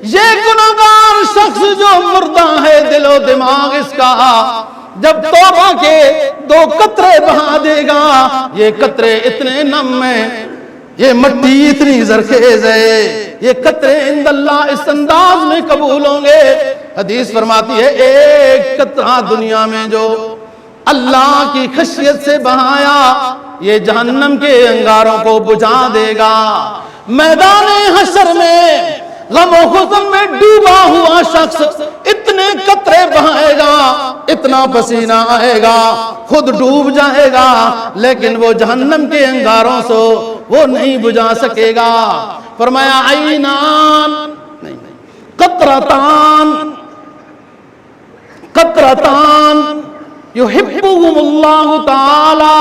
یہ گناہگار شخص جو مردہ ہے دل و دماغ اس کا، جب توبہ کے 2 قطرے بہا دے گا، یہ قطرے اتنے نم ہیں، یہ مٹی اتنی زرخیز ہے، یہ قطرے عند اللہ اس انداز میں قبول ہوں گے۔ حدیث فرماتی ہے ایک قطرہ دنیا میں جو اللہ کی خشیت سے بہایا، یہ جہنم کے انگاروں کو بجھا دے گا۔ میدان حشر میں غم و حزن میں ڈوبا ہوا شخص اتنے قطرے بہائے گا، اتنا پسینہ آئے گا، خود ڈوب جائے گا، لیکن وہ جہنم کے انگاروں سے وہ نہیں بجھا سکے گا۔ فرمایا عینان قطرتان قطرتان یحبہم اللہ تعالی۔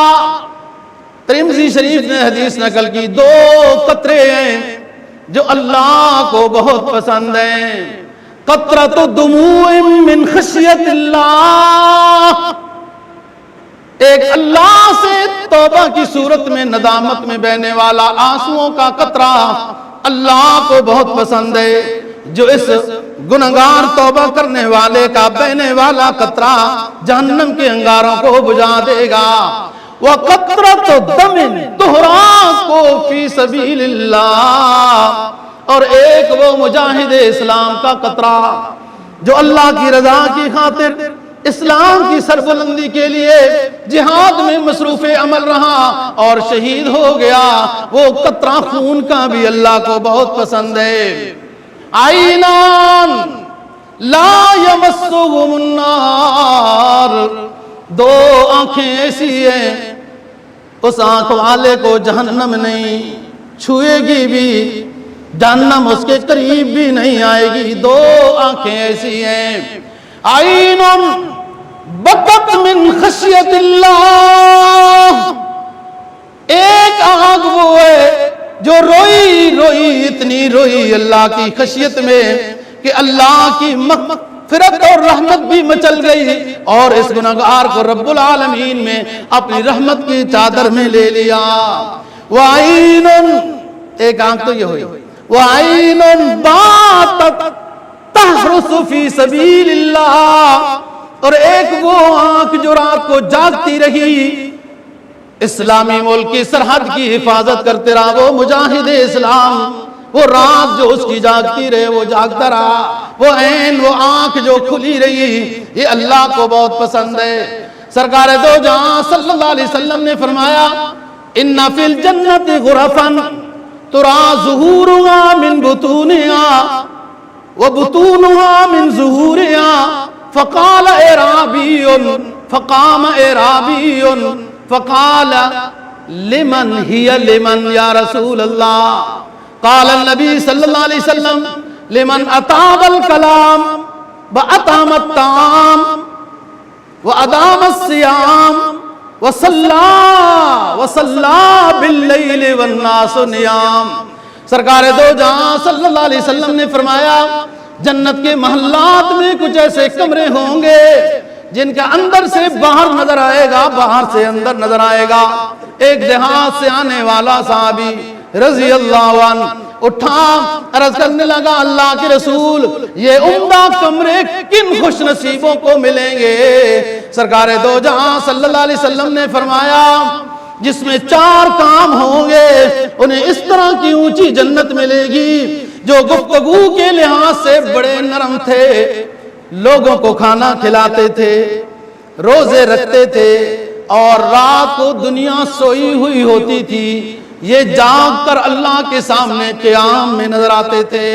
ترمذی شریف نے حدیث نقل کی، 2 قطرے ہیں جو اللہ کو بہت پسند ہیں۔ قطرۃ دموع من خشیت اللہ، ایک اللہ سے توبہ کی صورت میں ندامت میں بہنے والا آنسوؤں کا قطرہ اللہ کو بہت پسند ہے، جو اس گنہگار توبہ کرنے والے کا بہنے والا قطرہ جہنم کے انگاروں کو بجھا دے گا۔ وَقَطْرَةُ دَمٍ تُحْرَاقُ فِي سَبِيلِ اللَّهِ، اور ایک وہ مجاہد اسلام کا قطرہ جو اللہ کی رضا کی خاطر اسلام کی سربلندی کے لیے جہاد میں مصروف عمل رہا اور شہید ہو گیا، وہ قطرہ خون کا بھی اللہ کو بہت پسند ہے۔ عینان لا یمسہم النار، 2 آنکھیں ایسی ہیں اس آنکھ والے کو جہنم نہیں چھوئے گی بھی، جہنم اس کے قریب بھی نہیں آئے گی۔ 2 آنکھیں ایسی ہیں، عین بکت من خشیت اللہ، ایک آنکھ وہ ہے جو روئی روئی، اتنی روئی اللہ کی خشیت میں کہ اللہ کی مغفرت اور رحمت بھی مچل گئی، اور اس گناہگار کو رب العالمین میں اپنی رحمت کی چادر میں لے لیا۔ وعین، ایک آنکھ تو یہ ہوئی، وعین باتت تحرس فی سبیل اللہ، اور ایک وہ آنکھ جو رات کو جاگتی رہی، اسلامی ملک کی سرحد کی حفاظت کرتے رہا، وہ مجاہد اسلام، وہ رات جو اس کی جاگتی رہے وہ جاگتا رہا، وہ عین وہ آنکھ جو کھلی رہی، یہ اللہ کو بہت پسند ہے۔ سرکار دو جہاں صلی اللہ علیہ وسلم نے فرمایا ان فی الجنت غرفا ترا ظہورها من بطونها وبطونها من ظہورها، فقال اعرابی، فقام اعرابی فقال لمن ہی لمن یا رسول اللہ، قال النبی صلی اللہ علیہ وسلم لمن اطاب الکلام واطعم الطعام وادام الصیام وصلى باللیل والناس نیام۔ سرکار دو جہاں صلی اللہ علیہ وسلم نے فرمایا جنت کے محلات میں کچھ ایسے کمرے ہوں گے جن کا اندر سے باہر نظر آئے گا، باہر سے اندر نظر آئے گا۔ ایک دیہات سے آنے والا صحابی رضی اللہ عنہ اٹھا، عرض کرنے لگا اللہ کے رسول یہ عمدہ کمرے کن خوش نصیبوں کو ملیں گے؟ سرکار دو جہاں صلی اللہ علیہ وسلم نے فرمایا جس میں 4 کام ہوں گے انہیں اس طرح کی اونچی جنت ملے گی، جو گفتگو کے لحاظ سے بڑے نرم تھے، لوگوں کو کھانا کھلاتے تھے، روزے رکھتے تھے، اور رات کو دنیا سوئی ہوئی ہوتی تھی، یہ جاگ کر اللہ کے سامنے قیام میں نظر آتے تھے۔